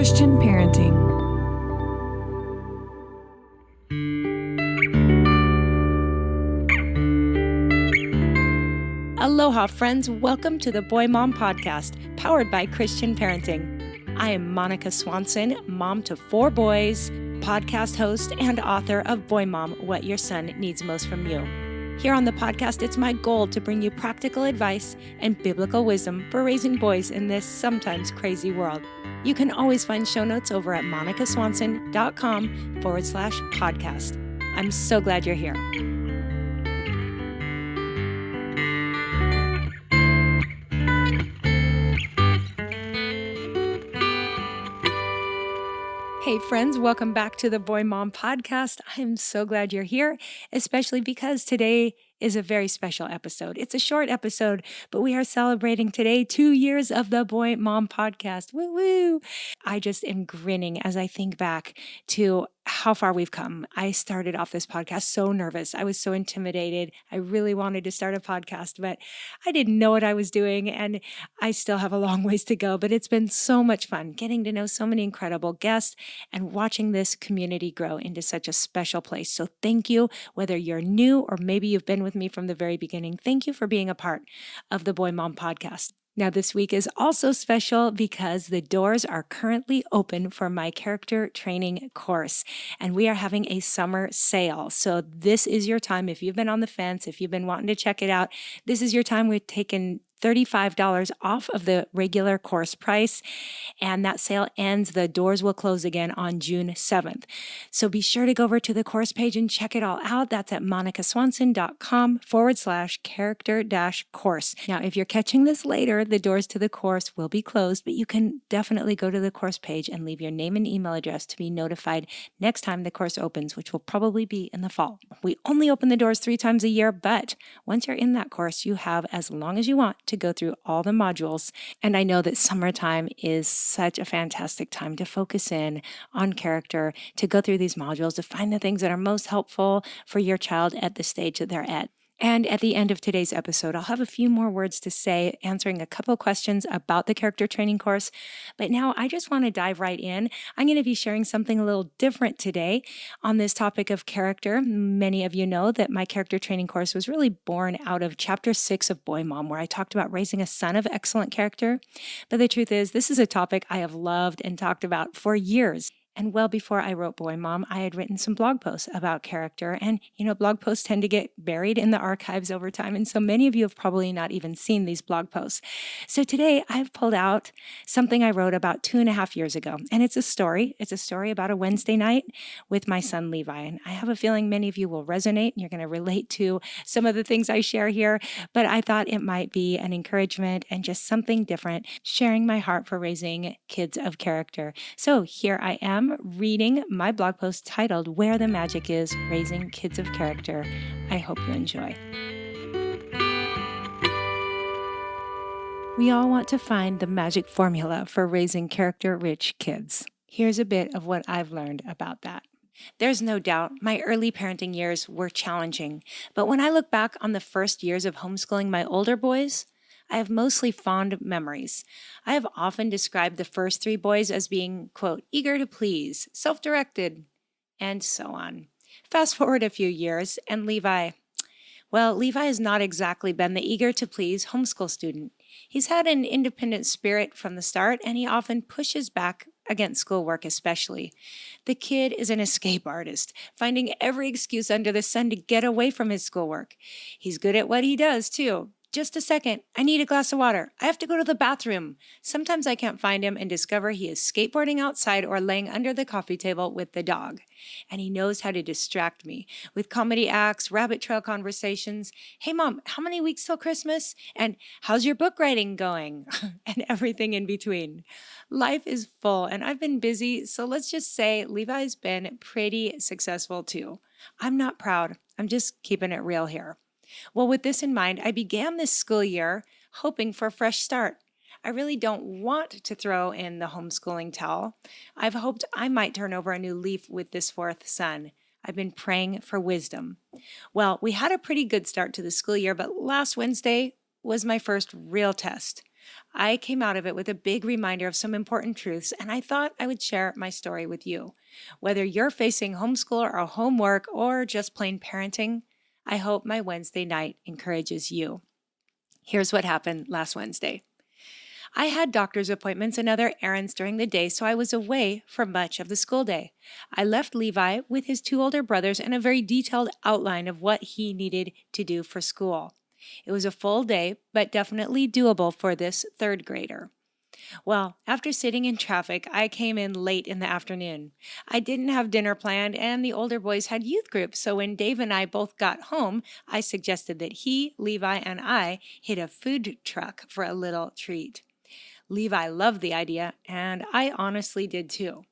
Christian parenting. Aloha, friends. Welcome to the Boy Mom Podcast, powered by Christian Parenting. I am Monica Swanson, mom to 4 boys, podcast host, and author of Boy Mom, What Your Son Needs Most from You. Here on the podcast, it's my goal to bring you practical advice and biblical wisdom for raising boys in this sometimes crazy world. You can always find show notes over at monicaswanson.com/podcast. I'm so glad you're here. Hey friends, welcome back to the Boy Mom Podcast. I'm so glad you're here, especially because today is a very special episode. It's a short episode, but we are celebrating today 2 years of the Boy Mom Podcast. Woo woo! I just am grinning as I think back to how far we've come. I started off this podcast so nervous. I was so intimidated. I really wanted to start a podcast, but I didn't know what I was doing, and I still have a long ways to go, but it's been so much fun getting to know so many incredible guests and watching this community grow into such a special place. So thank you, whether you're new or maybe you've been with me from the very beginning. Thank you for being a part of the Boy Mom Podcast. Now, this week is also special because the doors are currently open for my character training course, and we are having a summer sale. So this is your time. If you've been on the fence, if you've been wanting to check it out, this is your time. We've taken $35 off of the regular course price, and that sale ends. The doors will close again on June 7th. So be sure to go over to the course page and check it all out. That's at monicaswanson.com/character-course. Now, if you're catching this later, the doors to the course will be closed, but you can definitely go to the course page and leave your name and email address to be notified next time the course opens, which will probably be in the fall. We only open the doors 3 times a year, but once you're in that course, you have as long as you want to go through all the modules. And I know that summertime is such a fantastic time to focus in on character, to go through these modules, to find the things that are most helpful for your child at the stage that they're at. And at the end of today's episode, I'll have a few more words to say, answering a couple questions about the character training course. But now I just want to dive right in. I'm going to be sharing something a little different today on this topic of character. Many of you know that my character training course was really born out of Chapter 6 of Boy Mom, where I talked about raising a son of excellent character. But the truth is, this is a topic I have loved and talked about for years. And well before I wrote Boy Mom, I had written some blog posts about character. And, blog posts tend to get buried in the archives over time. And so many of you have probably not even seen these blog posts. So today I've pulled out something I wrote about 2.5 years ago. And it's a story. It's a story about a Wednesday night with my son, Levi. And I have a feeling many of you will resonate and you're going to relate to some of the things I share here. But I thought it might be an encouragement and just something different, sharing my heart for raising kids of character. So here I am, reading my blog post titled Where the Magic Is, Raising Kids of Character. I hope you enjoy. We all want to find the magic formula for raising character-rich kids. Here's a bit of what I've learned about that. There's no doubt my early parenting years were challenging, but when I look back on the first years of homeschooling my older boys, I have mostly fond memories. I have often described the first 3 boys as being, quote, eager to please, self-directed, and so on. Fast forward a few years, and Levi has not exactly been the eager to please homeschool student. He's had an independent spirit from the start, and he often pushes back against schoolwork especially. The kid is an escape artist, finding every excuse under the sun to get away from his schoolwork. He's good at what he does, too. Just a second, I need a glass of water. I have to go to the bathroom. Sometimes I can't find him and discover he is skateboarding outside or laying under the coffee table with the dog. And he knows how to distract me with comedy acts, rabbit trail conversations. Hey, Mom, how many weeks till Christmas? And how's your book writing going? And everything in between. Life is full and I've been busy, so let's just say Levi's been pretty successful too. I'm not proud. I'm just keeping it real here. Well, with this in mind, I began this school year hoping for a fresh start. I really don't want to throw in the homeschooling towel. I've hoped I might turn over a new leaf with this 4th son. I've been praying for wisdom. Well, we had a pretty good start to the school year, but last Wednesday was my first real test. I came out of it with a big reminder of some important truths, and I thought I would share my story with you. Whether you're facing homeschool or homework or just plain parenting, I hope my Wednesday night encourages you. Here's what happened last Wednesday. I had doctor's appointments and other errands during the day, so I was away for much of the school day. I left Levi with his two older brothers and a very detailed outline of what he needed to do for school. It was a full day, but definitely doable for this third grader. Well, after sitting in traffic, I came in late in the afternoon. I didn't have dinner planned, and the older boys had youth group, so when Dave and I both got home, I suggested that he, Levi, and I hit a food truck for a little treat. Levi loved the idea, and I honestly did too.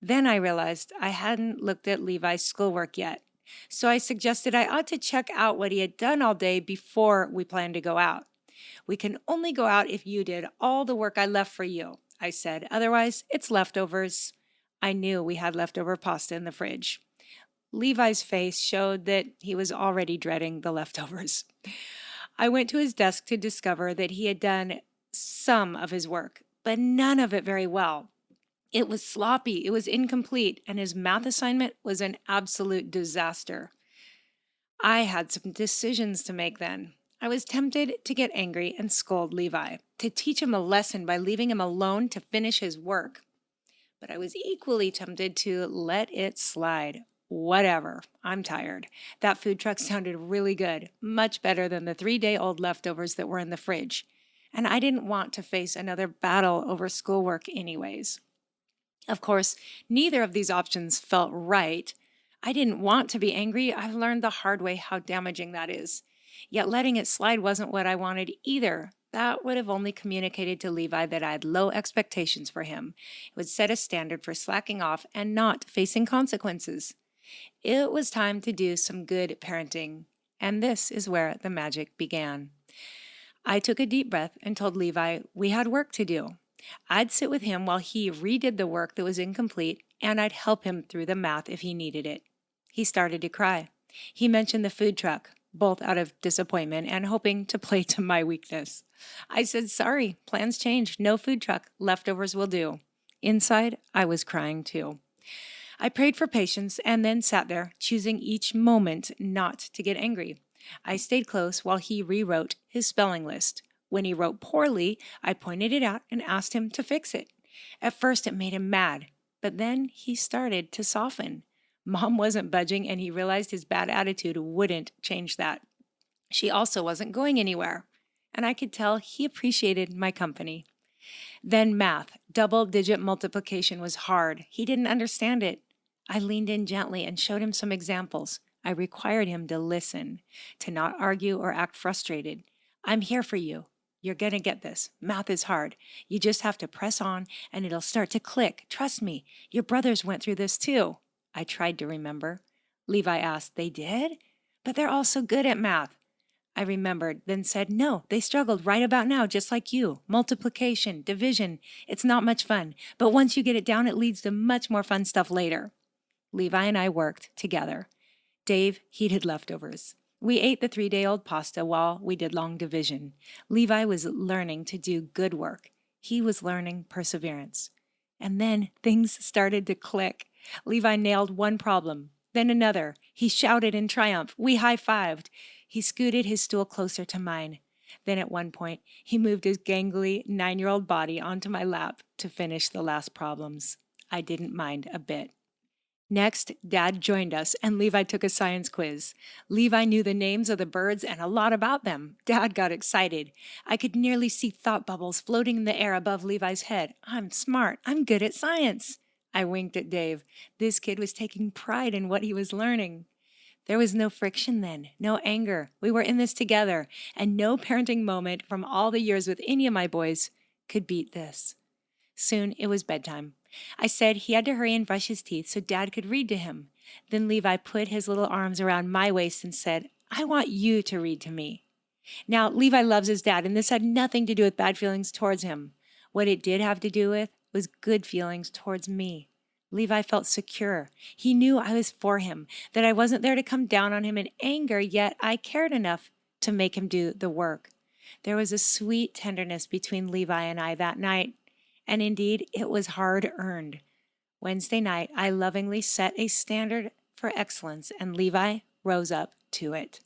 Then I realized I hadn't looked at Levi's schoolwork yet, so I suggested I ought to check out what he had done all day before we planned to go out. We can only go out if you did all the work I left for you, I said. Otherwise, it's leftovers. I knew we had leftover pasta in the fridge. Levi's face showed that he was already dreading the leftovers. I went to his desk to discover that he had done some of his work, but none of it very well. It was sloppy, it was incomplete, and his math assignment was an absolute disaster. I had some decisions to make then. I was tempted to get angry and scold Levi, to teach him a lesson by leaving him alone to finish his work. But I was equally tempted to let it slide. Whatever, I'm tired. That food truck sounded really good, much better than the 3-day-old leftovers that were in the fridge. And I didn't want to face another battle over schoolwork anyways. Of course, neither of these options felt right. I didn't want to be angry. I've learned the hard way how damaging that is. Yet letting it slide wasn't what I wanted either. That would have only communicated to Levi that I had low expectations for him. It would set a standard for slacking off and not facing consequences. It was time to do some good parenting, and this is where the magic began. I took a deep breath and told Levi we had work to do. I'd sit with him while he redid the work that was incomplete, and I'd help him through the math if he needed it. He started to cry. He mentioned the food truck, both out of disappointment and hoping to play to my weakness. I said, sorry, plans changed. No food truck. Leftovers will do. Inside, I was crying too. I prayed for patience and then sat there, choosing each moment not to get angry. I stayed close while he rewrote his spelling list. When he wrote poorly, I pointed it out and asked him to fix it. At first, it made him mad, but then he started to soften. Mom wasn't budging, and he realized his bad attitude wouldn't change that. She also wasn't going anywhere, and I could tell he appreciated my company. Then math, double-digit multiplication was hard. He didn't understand it. I leaned in gently and showed him some examples. I required him to listen, to not argue or act frustrated. I'm here for you. You're going to get this. Math is hard. You just have to press on and it'll start to click. Trust me, your brothers went through this too. I tried to remember. Levi asked, they did? But they're all so good at math. I remembered, then said, no, they struggled right about now, just like you. Multiplication, division. It's not much fun. But once you get it down, it leads to much more fun stuff later. Levi and I worked together. Dave heated leftovers. We ate the 3-day-old pasta while we did long division. Levi was learning to do good work. He was learning perseverance. And then things started to click. Levi nailed one problem, then another. He shouted in triumph. We high-fived. He scooted his stool closer to mine. Then at one point, he moved his gangly 9-year-old body onto my lap to finish the last problems. I didn't mind a bit. Next, Dad joined us, and Levi took a science quiz. Levi knew the names of the birds and a lot about them. Dad got excited. I could nearly see thought bubbles floating in the air above Levi's head. I'm smart. I'm good at science. I winked at Dave. This kid was taking pride in what he was learning. There was no friction then, no anger. We were in this together, and no parenting moment from all the years with any of my boys could beat this. Soon it was bedtime. I said he had to hurry and brush his teeth so Dad could read to him. Then Levi put his little arms around my waist and said, I want you to read to me. Now, Levi loves his dad, and this had nothing to do with bad feelings towards him. What it did have to do with was good feelings towards me. Levi felt secure. He knew I was for him, that I wasn't there to come down on him in anger, yet I cared enough to make him do the work. There was a sweet tenderness between Levi and I that night, and indeed it was hard earned. Wednesday night, I lovingly set a standard for excellence, and Levi rose up to it.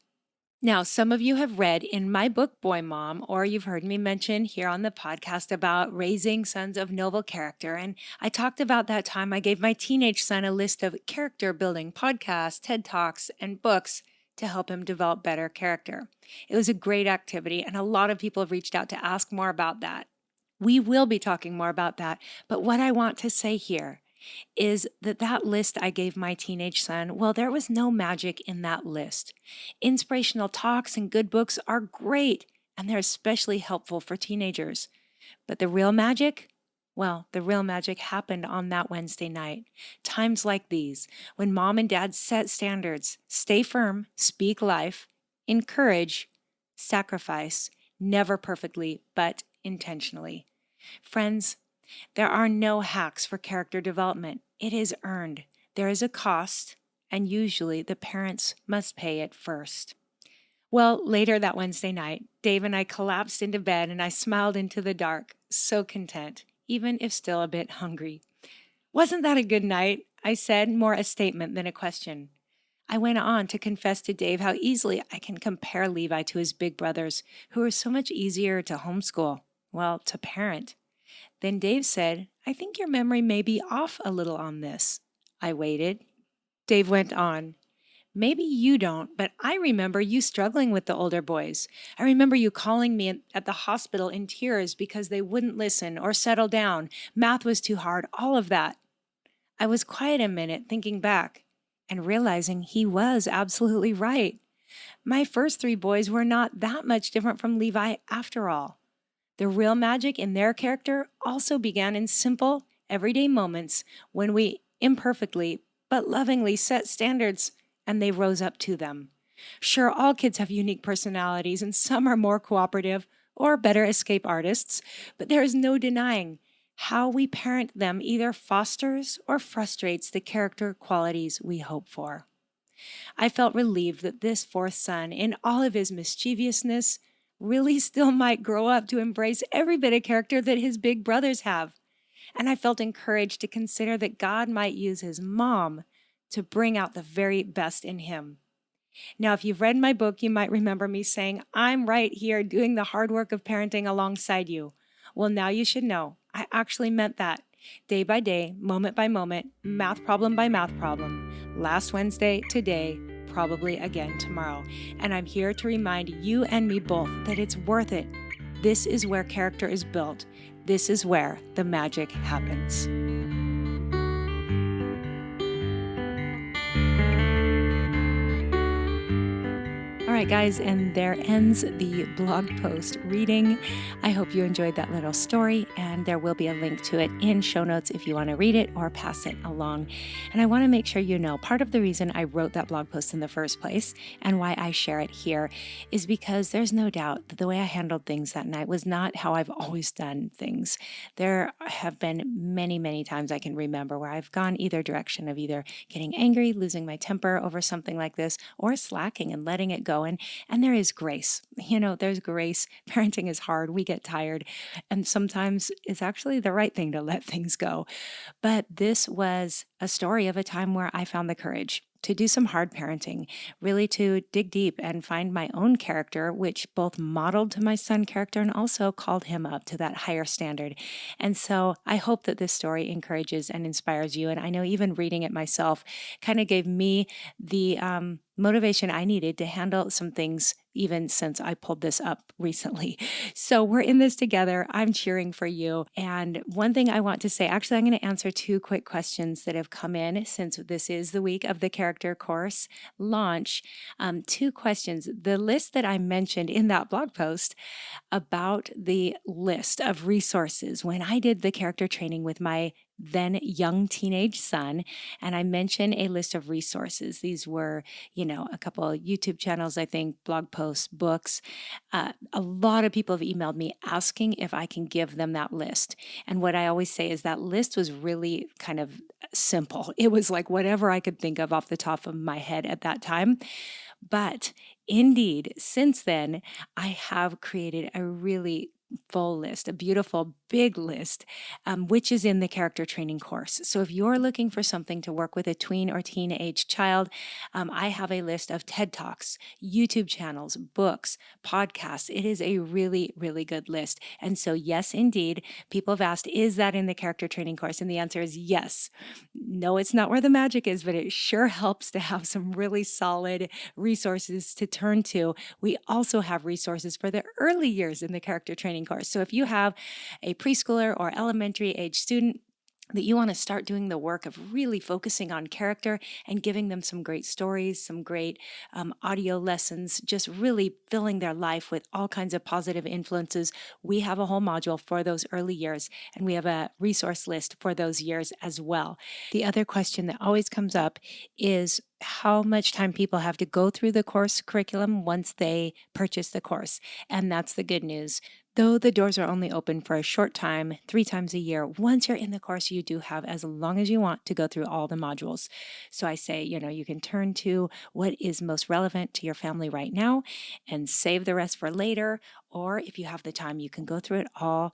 Now, some of you have read in my book, Boy Mom, or you've heard me mention here on the podcast about raising sons of noble character. And I talked about that time I gave my teenage son a list of character building podcasts, TED Talks, and books to help him develop better character. It was a great activity, and a lot of people have reached out to ask more about that. We will be talking more about that, but what I want to say here is that list I gave my teenage son, well, there was no magic in that list. Inspirational talks and good books are great, and they're especially helpful for teenagers. But the real magic? Well, the real magic happened on that Wednesday night. Times like these, when mom and dad set standards, stay firm, speak life, encourage, sacrifice, never perfectly, but intentionally. Friends, there are no hacks for character development. It is earned. There is a cost, and usually the parents must pay it first. Well, later that Wednesday night, Dave and I collapsed into bed and I smiled into the dark, so content, even if still a bit hungry. "Wasn't that a good night?" I said, more a statement than a question. I went on to confess to Dave how easily I can compare Levi to his big brothers, who are so much easier to homeschool, well, to parent. Then Dave said, "I think your memory may be off a little on this." I waited. Dave went on, "Maybe you don't, but I remember you struggling with the older boys. I remember you calling me at the hospital in tears because they wouldn't listen or settle down. Math was too hard, all of that." I was quiet a minute, thinking back and realizing he was absolutely right. My first three boys were not that much different from Levi after all. The real magic in their character also began in simple, everyday moments when we imperfectly but lovingly set standards and they rose up to them. Sure, all kids have unique personalities and some are more cooperative or better escape artists, but there is no denying how we parent them either fosters or frustrates the character qualities we hope for. I felt relieved that this fourth son, in all of his mischievousness, really still might grow up to embrace every bit of character that his big brothers have. And I felt encouraged to consider that God might use his mom to bring out the very best in him. Now, if you've read my book, you might remember me saying, "I'm right here doing the hard work of parenting alongside you." Well, now you should know, I actually meant that. Day by day, moment by moment, math problem by math problem. Last Wednesday, today, probably again tomorrow. And I'm here to remind you and me both that it's worth it. This is where character is built. This is where the magic happens. All right, guys, and there ends the blog post reading. I hope you enjoyed that little story, and there will be a link to it in show notes if you want to read it or pass it along. And I want to make sure you know part of the reason I wrote that blog post in the first place and why I share it here is because there's no doubt that the way I handled things that night was not how I've always done things. There have been many, many times I can remember where I've gone either direction of either getting angry, losing my temper over something like this, or slacking and letting it go. And there is grace. There's grace. Parenting is hard. We get tired. And sometimes it's actually the right thing to let things go. But this was a story of a time where I found the courage to do some hard parenting, really to dig deep and find my own character, which both modeled to my son character and also called him up to that higher standard. And so I hope that this story encourages and inspires you. And I know even reading it myself kind of gave me the motivation I needed to handle some things even since I pulled this up recently. So we're in this together. I'm cheering for you. And one thing I want to say, actually, I'm going to answer two quick questions that have come in since this is the week of the character course launch. Two questions. The list that I mentioned in that blog post about the list of resources when I did the character training with my then young teenage son, and I mentioned a list of resources. These were, a couple of YouTube channels, I think, blog posts, books. A lot of people have emailed me asking if I can give them that list. And what I always say is that list was really kind of simple. It was like whatever I could think of off the top of my head at that time. But indeed, since then, I have created a really full list, a beautiful big list, which is in the character training course. So if you're looking for something to work with a tween or teenage child, I have a list of TED Talks, YouTube channels, books, podcasts. It is a really, really good list. And so, yes, indeed, people have asked, is that in the character training course? And the answer is yes. No, it's not where the magic is, but it sure helps to have some really solid resources to turn to. We also have resources for the early years in the character training course. So if you have a preschooler or elementary age student that you want to start doing the work of really focusing on character and giving them some great stories, some great audio lessons, just really filling their life with all kinds of positive influences, we have a whole module for those early years, and we have a resource list for those years as well. The other question that always comes up is how much time people have to go through the course curriculum once they purchase the course. And that's the good news. Though the doors are only open for a short time, 3 times a year, once you're in the course, you do have as long as you want to go through all the modules. So I say, you can turn to what is most relevant to your family right now and save the rest for later. Or if you have the time, you can go through it all,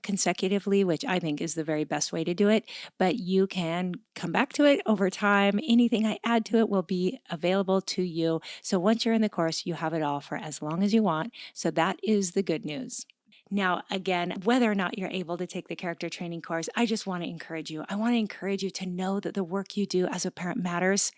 consecutively, which I think is the very best way to do it. But you can come back to it over time. Anything I add to it will be available to you. So once you're in the course, you have it all for as long as you want. So that is the good news. Now, again, whether or not you're able to take the character training course, I just want to encourage you. I want to encourage you to know that the work you do as a parent matters,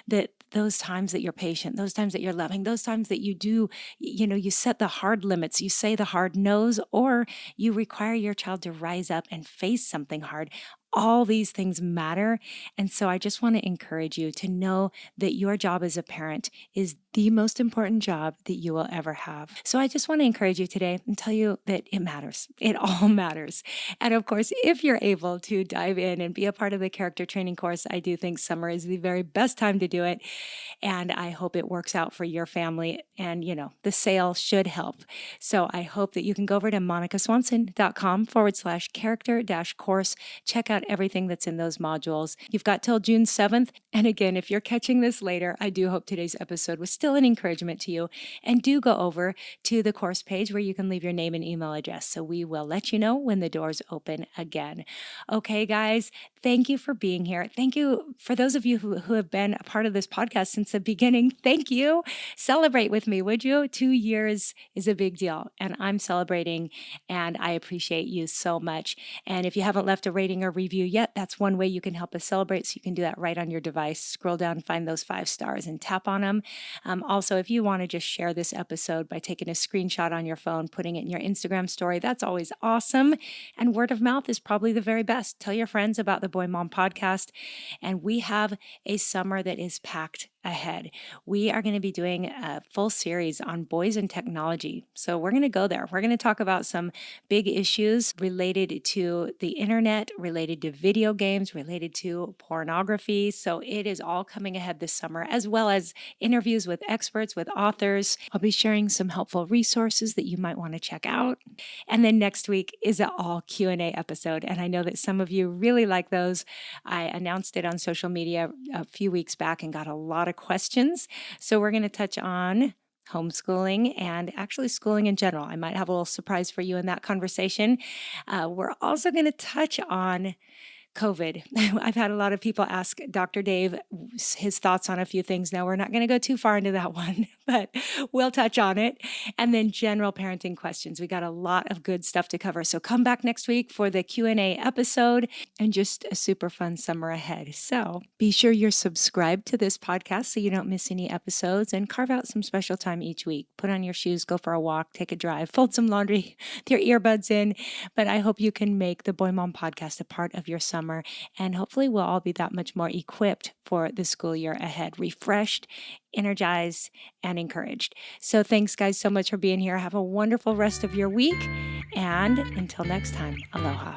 that those times that you're patient, those times that you're loving, those times that you do, you set the hard limits, you say the hard no's, or you require your child to rise up and face something hard. All these things matter. And so I just want to encourage you to know that your job as a parent is the most important job that you will ever have. So I just want to encourage you today and tell you that it matters. It all matters. And of course, if you're able to dive in and be a part of the character training course, I do think summer is the very best time to do it. And I hope it works out for your family. And, the sale should help. So I hope that you can go over to monicaswanson.com/character-course. Check out everything that's in those modules. You've got till June 7th. And again, if you're catching this later, I do hope today's episode was still an encouragement to you. And do go over to the course page where you can leave your name and email address. So we will let you know when the doors open again. Okay, guys, thank you for being here. Thank you for those of you who have been a part of this podcast since the beginning. Thank you. Celebrate with me, would you? 2 years is a big deal, and I'm celebrating, and I appreciate you so much. And if you haven't left a rating or review yet, that's one way you can help us celebrate. So you can do that right on your device. Scroll down, find those 5 stars, and tap on them. Also, if you want to just share this episode by taking a screenshot on your phone, putting it in your Instagram story, that's always awesome. And word of mouth is probably the very best. Tell your friends about the Boy Mom podcast. And we have a summer that is packed ahead. We are going to be doing a full series on boys and technology. So we're going to go there. We're going to talk about some big issues related to the internet, related to video games, related to pornography. So it is all coming ahead this summer, as well as interviews with experts, with authors. I'll be sharing some helpful resources that you might want to check out. And then next week is an all Q&A episode. And I know that some of you really like those. I announced it on social media a few weeks back and got a lot of questions. So we're going to touch on homeschooling and actually schooling in general. I might have a little surprise for you in that conversation. We're also going to touch on COVID. I've had a lot of people ask Dr. Dave his thoughts on a few things. Now, we're not going to go too far into that one, but we'll touch on it. And then general parenting questions. We got a lot of good stuff to cover. So come back next week for the Q&A episode and just a super fun summer ahead. So be sure you're subscribed to this podcast so you don't miss any episodes, and carve out some special time each week. Put on your shoes, go for a walk, take a drive, fold some laundry with your earbuds in. But I hope you can make the Boy Mom podcast a part of your summer. And hopefully we'll all be that much more equipped for the school year ahead, refreshed, energized, and encouraged. So thanks, guys, so much for being here. Have a wonderful rest of your week. And until next time, aloha.